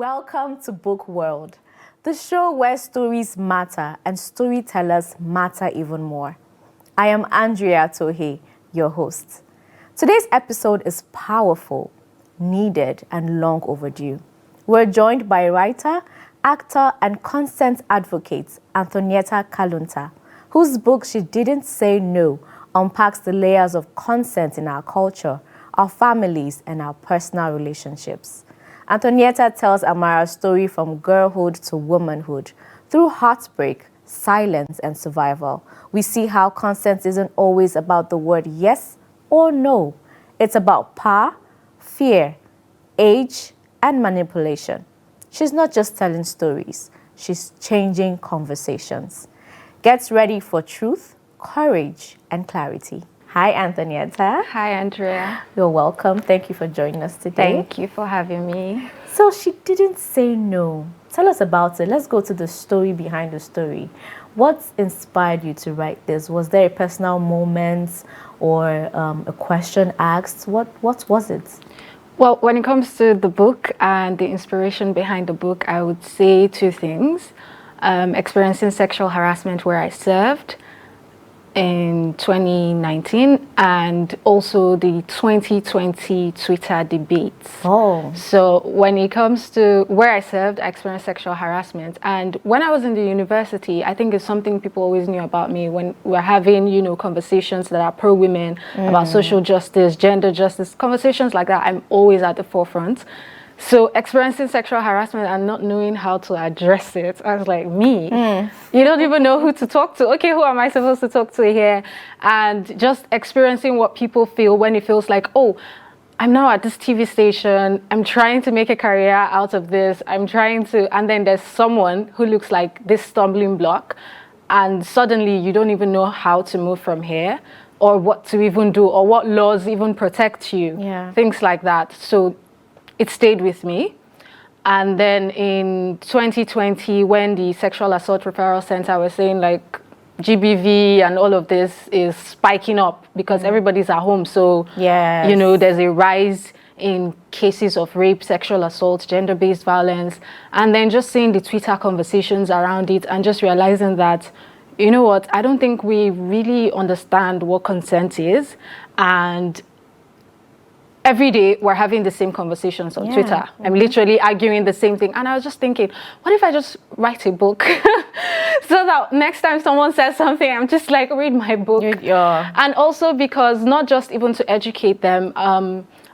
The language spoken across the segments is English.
Welcome to Book World, the show where stories matter and storytellers matter even more. I am Andrea Torhee, your host. Today's episode is powerful, needed, and long overdue. We're joined by writer, actor, and consent advocate Anthonieta Kalunta, whose book She Didn't Say No unpacks the layers of consent in our culture, our families, and our personal relationships. Anthonieta tells Amara's story from girlhood to womanhood. Through heartbreak, silence, and survival, we see how consent isn't always about the word yes or no. It's about power, fear, age, and manipulation. She's not just telling stories, she's changing conversations. Get ready for truth, courage, and clarity. Hi, Anthonieta. Hi, Andrea. You're welcome. Thank you for joining us today. Thank you for having me. So She Didn't Say No. Tell us about it. Let's go to the story behind the story. What inspired you to write this? Was there a personal moment or a question asked? What was it? Well, when it comes to the book and the inspiration behind the book, I would say two things. Experiencing sexual harassment where I served in 2019 and also the 2020 Twitter debates. Oh. So when it comes to where I served, I experienced sexual harassment. And when I was in the university, I think it's something people always knew about me when we're having, conversations that are pro-women, about social justice, gender justice, conversations like that, I'm always at the forefront. So experiencing sexual harassment and not knowing how to address it, I was like, me? You don't even know who to talk to. Okay, who am I supposed to talk to here? And just experiencing what people feel when it feels like, oh, I'm now at this TV station, I'm trying to make a career out of this, and then there's someone who looks like this stumbling block, and suddenly you don't even know how to move from here, or what to even do, or what laws even protect you, things like that. So it stayed with me. And then in 2020, when the Sexual Assault Referral Center was saying like GBV and all of this is spiking up because everybody's at home. So, there's a rise in cases of rape, sexual assault, gender-based violence. And then just seeing the Twitter conversations around it and just realizing that, you know what, I don't think we really understand what consent is. And every day we're having the same conversations on Twitter. I'm literally arguing the same thing. And I was just thinking, what if I just write a book? So that next time someone says something, I'm just like, read my book. And also because not just even to educate them,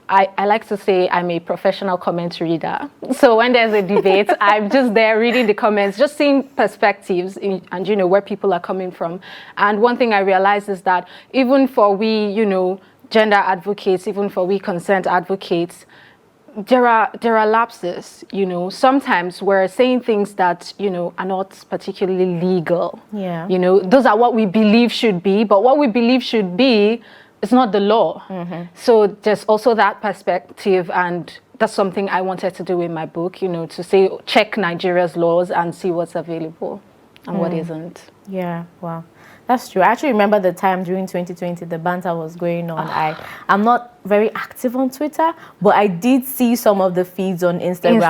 I like to say I'm a professional comment reader. So when there's a debate, I'm just there reading the comments, just seeing perspectives and where people are coming from. And one thing I realized is that even for we, gender advocates, even for we consent advocates, there are lapses, sometimes we're saying things that, are not particularly legal. Those are what we believe should be, but what we believe should be is not the law. So there's also that perspective, and that's something I wanted to do in my book, to say, check Nigeria's laws and see what's available and what isn't. Yeah, wow. That's true. I actually remember the time during 2020 the banter was going on. I'm not very active on Twitter, but I did see some of the feeds on Instagram.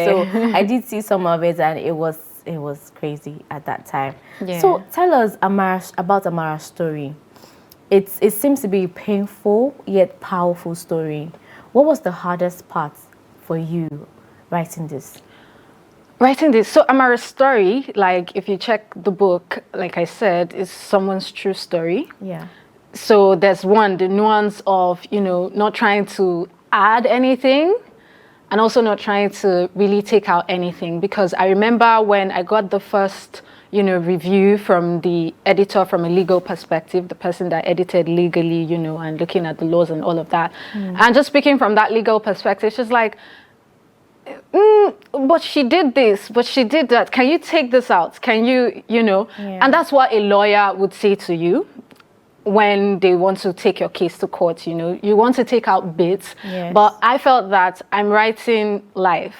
So I did see some of it, and it was crazy at that time. So tell us about Amara's story. It seems to be a painful yet powerful story. What was the hardest part for you writing this? So Amara's story, like if you check the book, like I said, is someone's true story. So there's the nuance of, not trying to add anything and also not trying to really take out anything. Because I remember when I got the first, review from the editor from a legal perspective, the person that edited legally, and looking at the laws and all of that. And just speaking from that legal perspective, she's like, but she did this, but she did that. Can you take this out? Can you, And that's what a lawyer would say to you when they want to take your case to court, You want to take out bits. But I felt that I'm writing life,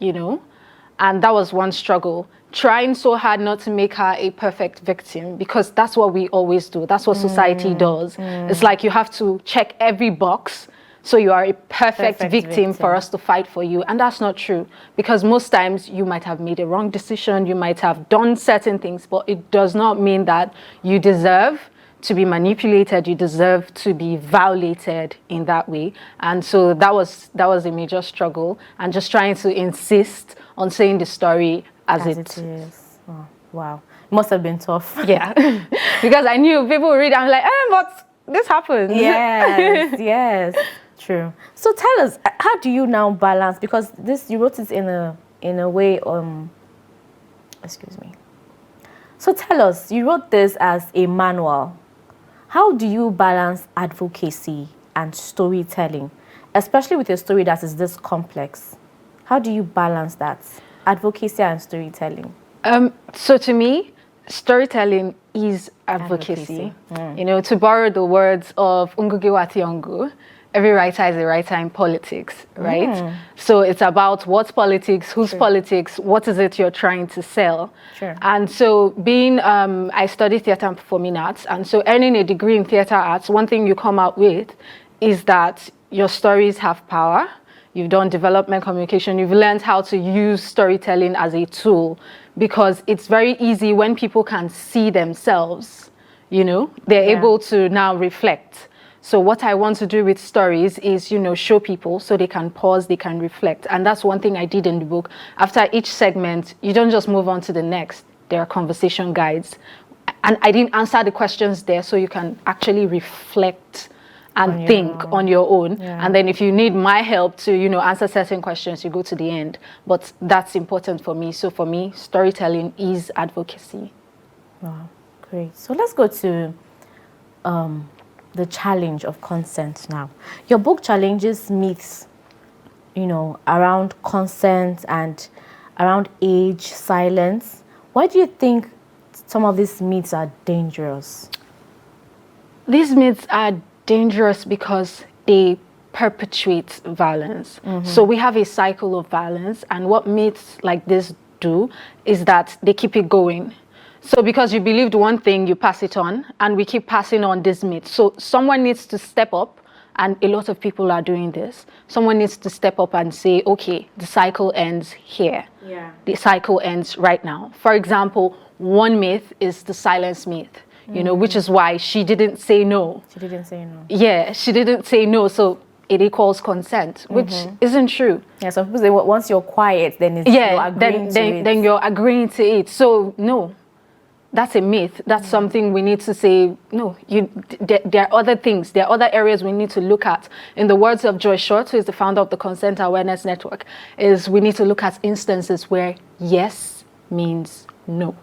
and that was one struggle. Trying so hard not to make her a perfect victim, because that's what we always do. That's what society does. It's like you have to check every box So you are a perfect victim for us to fight for you. And that's not true, because most times you might have made a wrong decision, you might have done certain things, but it does not mean that you deserve to be manipulated, you deserve to be violated in that way. And so that was a major struggle, and just trying to insist on saying the story as it is. Oh, wow. Must have been tough. Yeah. Because I knew people would read, I'm like, but this happens. Yes, yes. True. So tell us, how do you now balance, because you wrote it in a way, excuse me. So tell us, you wrote this as a manual. How do you balance advocacy and storytelling, especially with a story that is this complex? How do you balance that, advocacy and storytelling? So to me, storytelling is advocacy. To borrow the words of Ngugi wa Thiong'o, every writer is a writer in politics, right? So it's about what's politics, whose politics, what is it you're trying to sell. Sure. And so I studied theater and performing arts, and so earning a degree in theater arts, one thing you come out with is that your stories have power. You've done development communication, you've learned how to use storytelling as a tool, because it's very easy when people can see themselves, they're able to now reflect. So what I want to do with stories is, show people so they can pause, they can reflect. And that's one thing I did in the book. After each segment, you don't just move on to the next. There are conversation guides. And I didn't answer the questions there, so you can actually reflect and think on your own. Yeah. And then if you need my help to, answer certain questions, you go to the end. But that's important for me. So for me, storytelling is advocacy. Wow, great. So let's go to the challenge of consent now. Your book challenges myths, around consent and around age, silence. Why do you think some of these myths are dangerous? These myths are dangerous because they perpetuate violence. So we have a cycle of violence, and what myths like this do is that they keep it going. So because you believed one thing, you pass it on, and we keep passing on this myth. So someone needs to step up, and a lot of people are doing this. Someone needs to step up and say, okay, the cycle ends here. Yeah. The cycle ends right now. For example, one myth is the silence myth, which is why she didn't say no. She didn't say no. Yeah, she didn't say no, so it equals consent, which isn't true. Yeah, some people say once you're quiet, then you're agreeing to it. Then you're agreeing to it. So no. That's a myth. That's something we need to say, no, there are other things, there are other areas we need to look at. In the words of Joy Short, who is the founder of the Consent Awareness Network, is we need to look at instances where yes means no.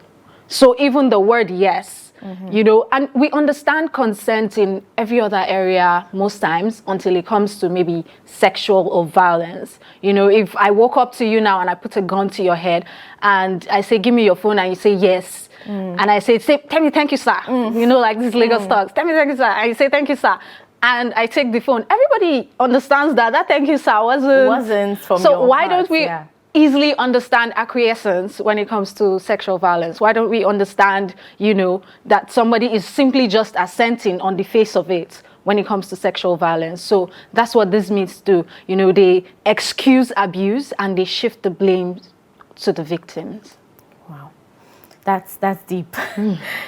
So even the word yes, and we understand consent in every other area most times until it comes to maybe sexual or violence. If I walk up to you now and I put a gun to your head and I say, give me your phone, and you say yes, and I say, tell me thank you, sir. Like these Lagos talks, tell me thank you, sir. And you say thank you, sir. And I take the phone. Everybody understands that thank you, sir wasn't from so your why heart, don't we easily understand acquiescence when it comes to sexual violence? Why don't we understand, that somebody is simply just assenting on the face of it when it comes to sexual violence? So that's what these myths do. They excuse abuse and they shift the blame to the victims. Wow. That's deep.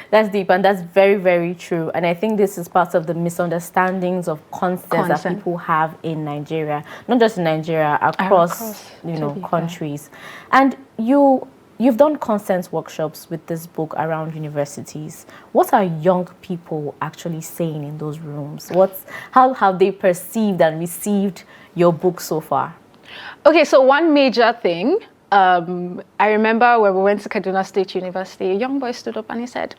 That's deep, and that's very, very true. And I think this is part of the misunderstandings of consent that people have in Nigeria, not just in Nigeria, across countries. And you've done consent workshops with this book around universities. What are young people actually saying in those rooms? How have they perceived and received your book so far? Okay, so one major thing. I remember when we went to Kaduna State University, a young boy stood up and he said,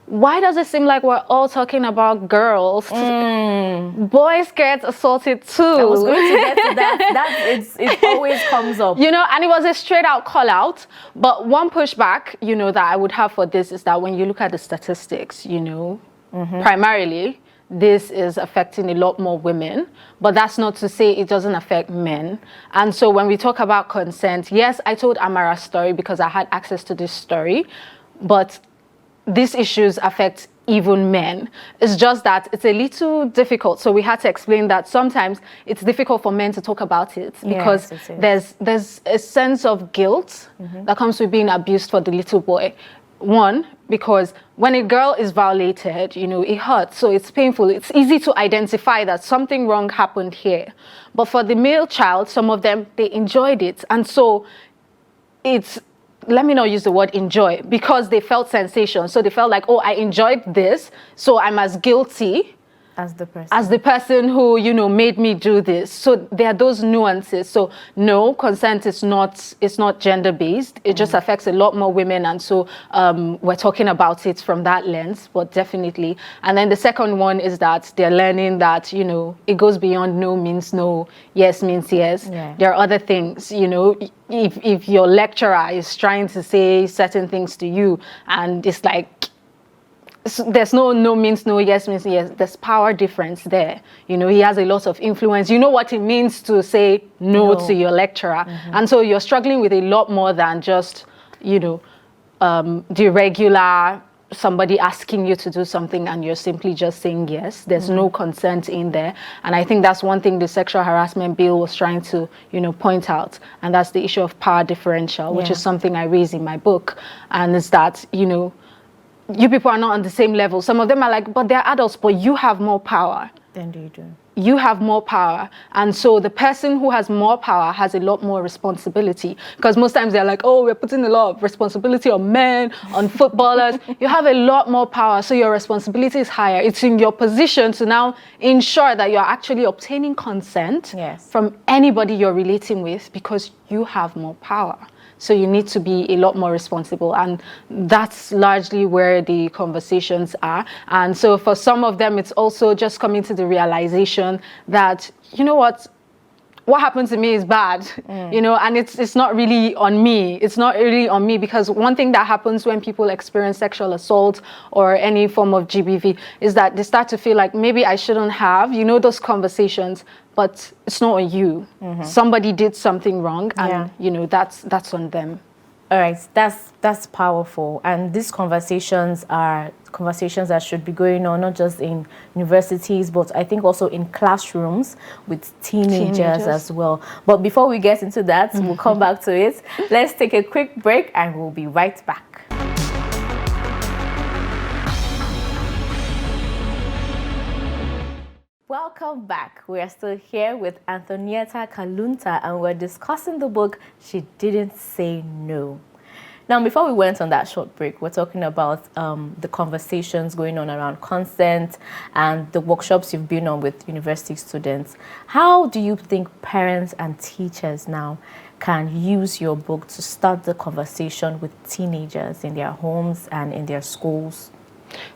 why does it seem like we're all talking about girls? Boys get assaulted too. I was going to get to that. It always comes up. And it was a straight out call out. But one pushback, that I would have for this is that when you look at the statistics, primarily, this is affecting a lot more women, but that's not to say it doesn't affect men. And so when we talk about consent, yes, I told Amara's story because I had access to this story, but these issues affect even men. It's just that it's a little difficult. So we had to explain that sometimes it's difficult for men to talk about it because there's a sense of guilt that comes with being abused for the little boy. One, because when a girl is violated, it hurts, so it's painful. It's easy to identify that something wrong happened here. But for the male child, some of them, they enjoyed it. And so let me not use the word enjoy, because they felt sensation. So they felt like, oh, I enjoyed this, so I'm as guilty as the person who, made me do this. So there are those nuances. So no, consent is not gender-based. It just affects a lot more women. And so we're talking about it from that lens, but definitely. And then the second one is that they're learning that, it goes beyond no means no, yes means yes. Yeah. There are other things, if your lecturer is trying to say certain things to you and it's like, there's no means no, yes means yes. There's power difference there. He has a lot of influence. You know what it means to say no to your lecturer. And so you're struggling with a lot more than just, the regular somebody asking you to do something and you're simply just saying yes. There's no consent in there. And I think that's one thing the sexual harassment bill was trying to, point out. And that's the issue of power differential, which is something I raise in my book. And it's that, you people are not on the same level. Some of them are like, but they're adults, but you have more power. Then do you do? You have more power. And so the person who has more power has a lot more responsibility. Because most times they're like, oh, we're putting a lot of responsibility on men, on footballers. You have a lot more power, so your responsibility is higher. It's in your position to now ensure that you're actually obtaining consent from anybody you're relating with, because you have more power. So you need to be a lot more responsible. And that's largely where the conversations are. And so for some of them, it's also just coming to the realization that, what happened to me is bad, and it's not really on me. It's not really on me, because one thing that happens when people experience sexual assault or any form of GBV is that they start to feel like maybe I shouldn't have, those conversations, but it's not on you. Somebody did something wrong, and that's on them. All right, that's powerful, and these conversations are conversations that should be going on not just in universities, but I think also in classrooms with teenagers as well. But before we get into that, we'll come back to it. Let's take a quick break, and we'll be right back. Welcome back. We are still here with Anthonieta Kalunta, and we're discussing the book, She Didn't Say No. Now, before we went on that short break, we're talking about the conversations going on around consent and the workshops you've been on with university students. How do you think parents and teachers now can use your book to start the conversation with teenagers in their homes and in their schools?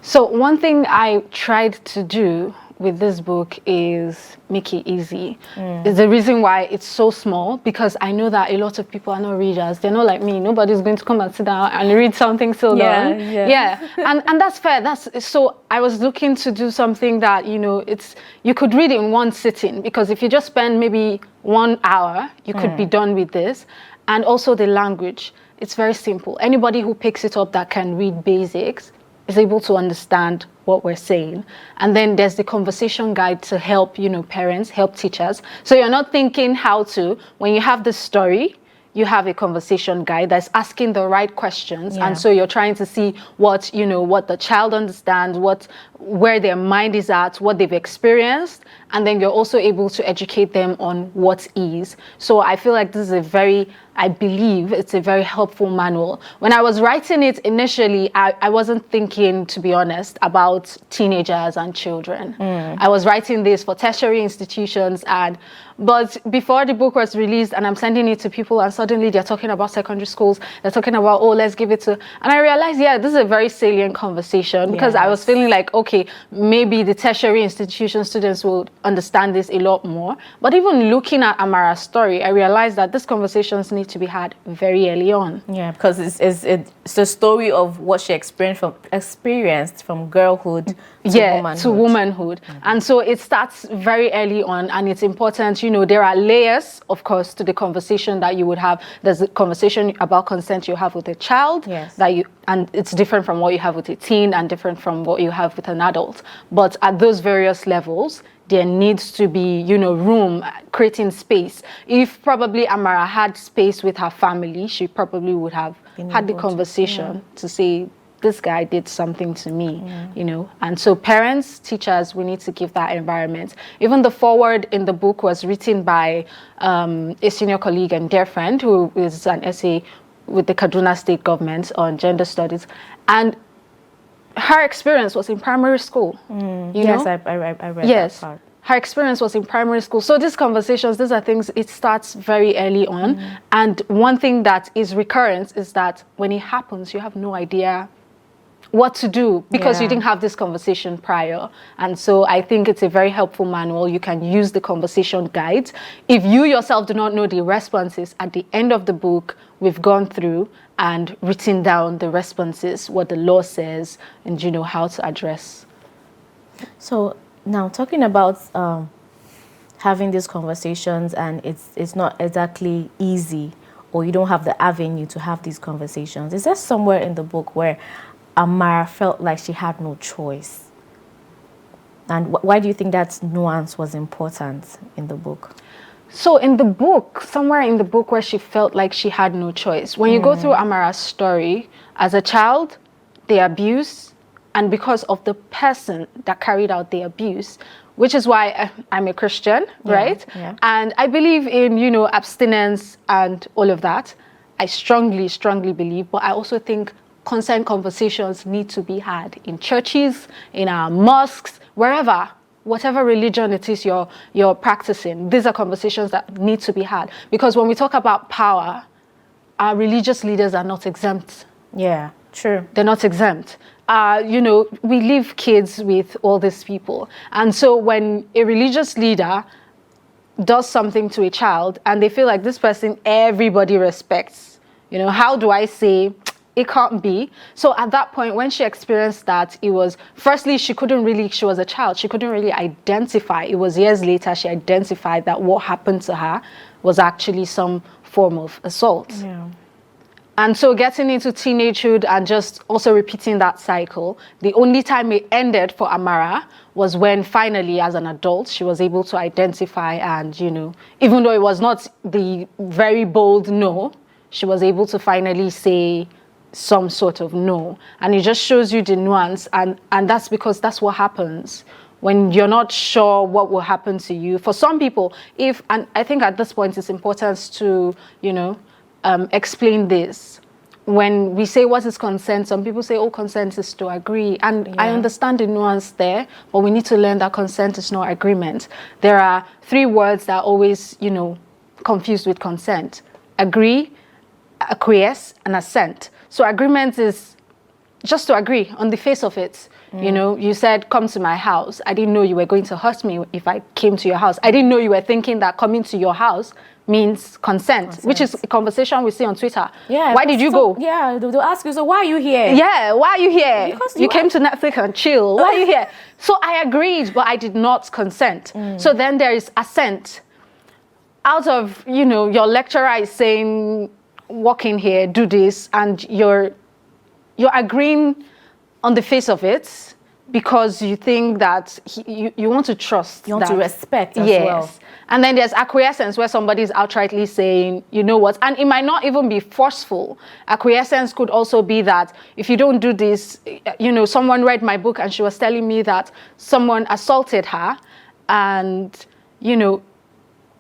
So one thing I tried to do with this book is make it easy. It's the reason why it's so small, because I know that a lot of people are not readers. They're not like me. Nobody's going to come and sit down and read something so long. And that's fair. So I was looking to do something that, you could read in one sitting, because if you just spend maybe 1 hour, you could be done with this. And also the language, it's very simple. Anybody who picks it up that can read basics is able to understand what we're saying. And then there's the conversation guide to help, parents, help teachers. So you're not thinking how to, when you have the story, you have a conversation guide that's asking the right questions. And so you're trying to see what, what the child understands, where their mind is at, what they've experienced. And then you're also able to educate them on what is. So I feel like this is I believe it's a very helpful manual. When I was writing it initially, I wasn't thinking, to be honest, about teenagers and children. I was writing this for tertiary institutions, but before the book was released and I'm sending it to people and suddenly they're talking about secondary schools, they're talking about, let's give it to, and I realized, this is a very salient conversation, because I was feeling like, okay, maybe the tertiary institution students will understand this a lot more. But even looking at Amara's story, I realized that these conversations need to be had very early on. Yeah, because it's a story of what she experienced from girlhood to womanhood. And so it starts very early on, and it's important, you know, there are layers, of course, to the conversation that you would have. There's a conversation about consent you have with a child, and it's different from what you have with a teen and different from what you have with an adult. But at those various levels, there needs to be, you know, room, creating space. If probably Amara had space with her family, she probably would have had the conversation to say, this guy did something to me, you know. And so parents, teachers, we need to give that environment. Even the foreword in the book was written by a senior colleague and dear friend who is an essay with the Kaduna State government on gender studies. And her experience was in primary school. You know? I read that part. Her experience was in primary school. So these conversations, these are things, it starts very early on. And one thing that is recurrent is that when it happens, you have no idea what to do because you didn't have this conversation prior. And so I think it's a very helpful manual. You can use the conversation guides. If you yourself do not know the responses, at the end of the book, we've gone through and written down the responses, what the law says, and you know how to address. So now talking about having these conversations, and it's not exactly easy, or you don't have the avenue to have these conversations. Is there somewhere in the book where Amara felt like she had no choice? And why do you think that nuance was important in the book? So in the book, somewhere in the book where she felt like she had no choice, when you go through Amara's story, as a child, the abuse, and because of the person that carried out the abuse, which is why I'm a Christian, right? Yeah. And I believe in, you know, abstinence and all of that. I strongly, strongly believe, but I also think consent conversations need to be had in churches, in our mosques, wherever. Whatever religion it is you're practicing, these are conversations that need to be had. Because when we talk about power, our religious leaders are not exempt. Yeah, true. They're not exempt. You know, we leave kids with all these people. And so when a religious leader does something to a child and they feel like this person everybody respects, you know, how do I say, it can't be. So at that point, when she experienced that, it was, firstly, she was a child. She couldn't really identify. It was years later she identified that what happened to her was actually some form of assault. Yeah. And so getting into teenagehood and just also repeating that cycle, the only time it ended for Amara was when finally, as an adult, she was able to identify and, you know, even though it was not the very bold no, she was able to finally say some sort of no. And it just shows you the nuance, and that's because that's what happens when you're not sure what will happen to you. For some people, and I think at this point it's important to, you know, explain this. When we say what is consent, some people say, oh, consent is to agree. And I understand the nuance there, but we need to learn that consent is not agreement. There are 3 words that are always, you know, confused with consent: agree, acquiesce, and assent. So agreement is just to agree on the face of it. You know, you said, come to my house. I didn't know you were going to hurt me if I came to your house. I didn't know you were thinking that coming to your house means consent, which is a conversation we see on Twitter. Yeah. Why did you go? Yeah, they'll ask you, so why are you here? Yeah, why are you here? Because you came to Netflix and chill. Why are you here? So I agreed, but I did not consent. So then there is assent. Out of, you know, your lecturer is saying, walk in here, do this, and you're agreeing on the face of it because you think that you want to trust. You want to respect as well. And then there's acquiescence, where somebody's outrightly saying, you know what, and it might not even be forceful. Acquiescence could also be that if you don't do this, you know, someone read my book and she was telling me that someone assaulted her, and, you know,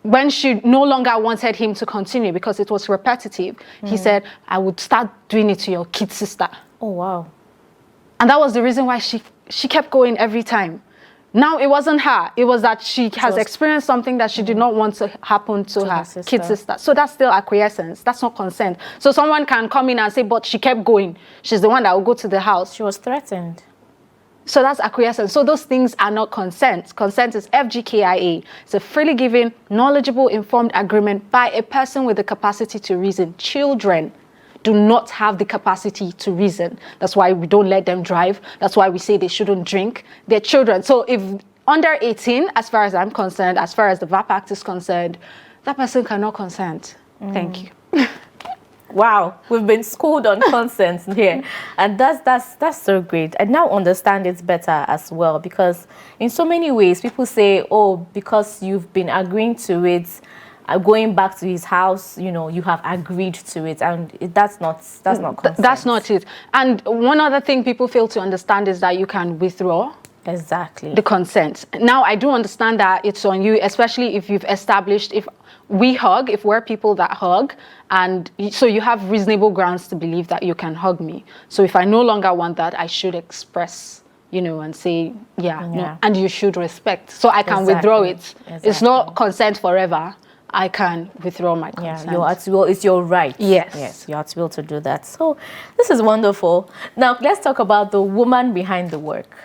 when she no longer wanted him to continue because it was repetitive, he said, I would start doing it to your kid sister. Oh, wow. And that was the reason why she kept going every time. Now, it wasn't her. It was that she has experienced something that she did not want to happen to her kid sister. So that's still acquiescence. That's not consent. So someone can come in and say, but she kept going. She's the one that will go to the house. She was threatened. So that's acquiescence. So those things are not consent. Consent is FGKIA. It's a freely given, knowledgeable, informed agreement by a person with the capacity to reason. Children do not have the capacity to reason. That's why we don't let them drive. That's why we say they shouldn't drink. They're children. So if under 18, as far as I'm concerned, as far as the VAP Act is concerned, that person cannot consent. Thank you. Wow, we've been schooled on consent here, and that's so great. I now understand it better as well, because in so many ways people say, oh, because you've been agreeing to it, going back to his house, you know, you have agreed to it, and that's not consent. That's not it. And one other thing people fail to understand is that you can withdraw exactly the consent. Now, I do understand that it's on you, especially if you've established, if we hug, if we're people that hug, and so you have reasonable grounds to believe that you can hug me. So if I no longer want that, I should express, you know, and say, no, and you should respect. So I can withdraw it. Exactly. It's not consent forever. I can withdraw my consent. Yeah, you're at will. It's your right. Yes, you're at will to do that. So this is wonderful. Now let's talk about the woman behind the work.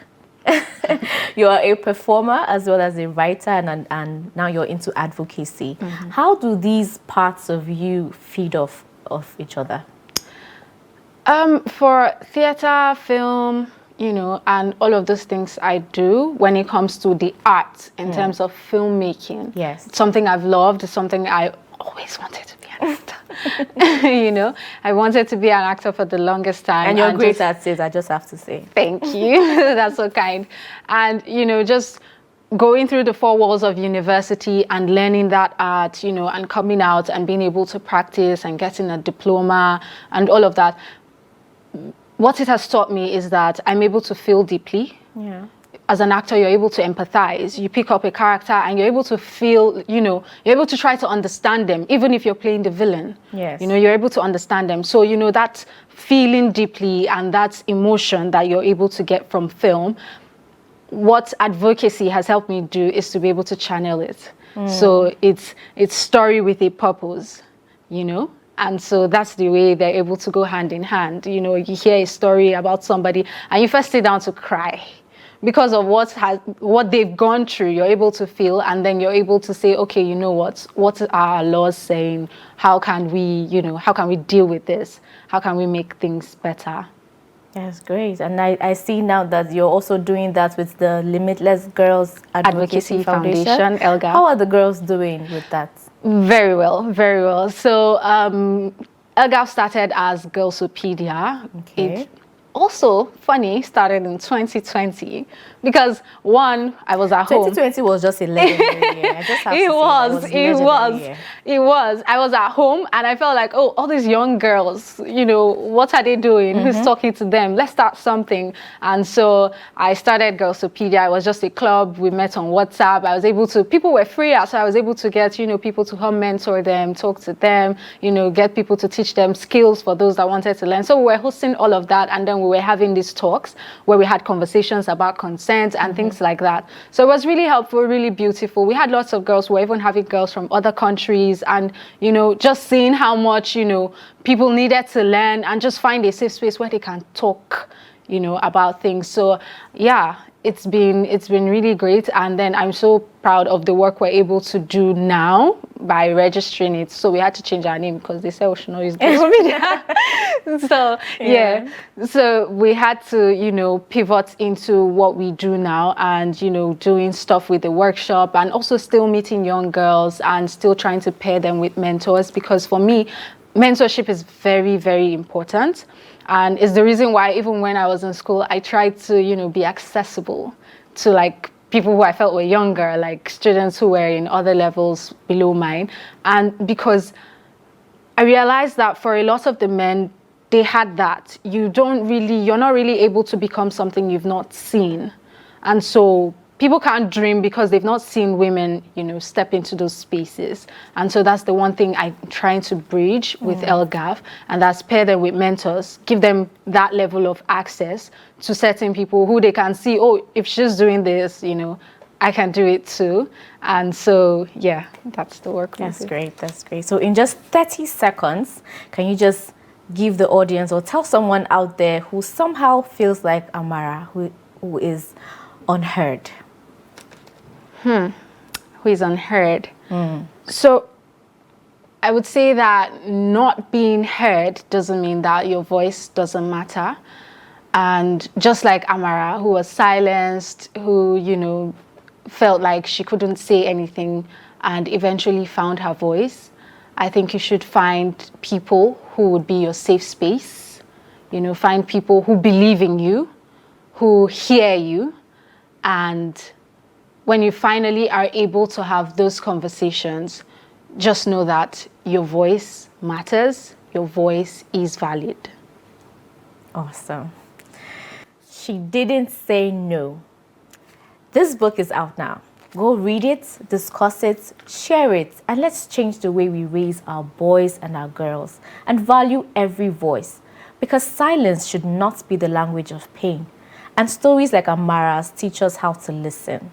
You are a performer as well as a writer, and now you're into advocacy. How do these parts of you feed off of each other? For theater, film, you know, and all of those things I do when it comes to the art in terms of filmmaking. Yes. It's something I've loved. It's something I always wanted to be an actor. You know, I wanted to be an actor for the longest time. And you're great at it, I just have to say. Thank you. That's so kind. And, you know, just going through the four walls of university and learning that art, you know, and coming out and being able to practice and getting a diploma and all of that, what it has taught me is that I'm able to feel deeply. Yeah. As an actor, you're able to empathize. You pick up a character and you're able to feel, you know, you're able to try to understand them, even if you're playing the villain. Yes. You know, you're able to understand them. So, you know, that feeling deeply and that emotion that you're able to get from film, what advocacy has helped me do is to be able to channel it. So it's story with a purpose, you know? And so that's the way they're able to go hand in hand. You know, you hear a story about somebody and you first sit down to cry because of what they've gone through. You're able to feel, and then you're able to say, okay, you know what are our laws saying? How can we, you know, how can we deal with this? How can we make things better? That's great. And I see now that you're also doing that with the Limitless Girls Advocacy Foundation, ELGA. How are the girls doing with that? Very well, very well. So ELGA started as Girlsopedia. Okay. It also, funny, started in 2020 because one, I was at home. 2020 was just a legendary year. I just have to say It was. I was at home and I felt like, oh, all these young girls, you know, what are they doing? Who's talking to them? Let's start something. And so I started Girlsopedia. It was just a club. We met on WhatsApp. I was able to, people were free, so I was able to get, you know, people to come mentor them, talk to them, you know, get people to teach them skills for those that wanted to learn. So we were hosting all of that, and then we were having these talks where we had conversations about consent and things like that. So it was really helpful, really beautiful. We had lots of girls. We were even having girls from other countries, and, you know, just seeing how much, you know, people needed to learn and just find a safe space where they can talk, you know, about things. So yeah, it's been really great. And then I'm so proud of the work we're able to do now by registering it. So we had to change our name because they said we should not use Girlsopedia. So yeah, so we had to, you know, pivot into what we do now, and, you know, doing stuff with the workshop, and also still meeting young girls and still trying to pair them with mentors, because for me, mentorship is very, very important. And it's the reason why even when I was in school, I tried to, you know, be accessible to, like, people who I felt were younger, like students who were in other levels below mine. And because I realized that for a lot of the men, they had that. You're not really able to become something you've not seen. And so people can't dream because they've not seen women, you know, step into those spaces. And so that's the one thing I'm trying to bridge with LGAF, and that's pair them with mentors, give them that level of access to certain people who they can see, oh, if she's doing this, you know, I can do it too. And so, yeah, that's the work. That's great. That's great. So in just 30 seconds, can you just give the audience or tell someone out there who somehow feels like Amara, who who is unheard? Who is unheard? So I would say that not being heard doesn't mean that your voice doesn't matter. And just like Amara, who was silenced, who, felt like she couldn't say anything and eventually found her voice, I think you should find people who would be your safe space. Find people who believe in you, who hear you. And when you finally are able to have those conversations, just know that your voice matters, your voice is valid. Awesome. She didn't say no. This book is out now. Go read it, discuss it, share it, and let's change the way we raise our boys and our girls and value every voice, because silence should not be the language of pain, and stories like Amara's teach us how to listen.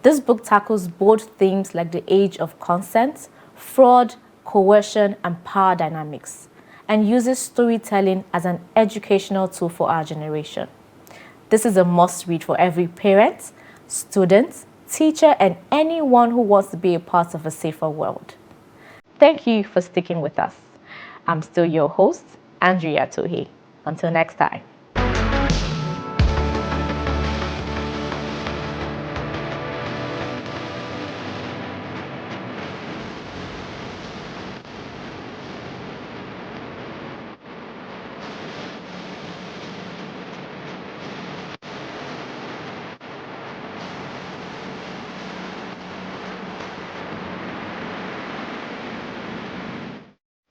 This book tackles both themes like the age of consent, fraud, coercion, and power dynamics, and uses storytelling as an educational tool for our generation. This is a must-read for every parent, student, teacher, and anyone who wants to be a part of a safer world. Thank you for sticking with us. I'm still your host, Andrea Torhee. Until next time.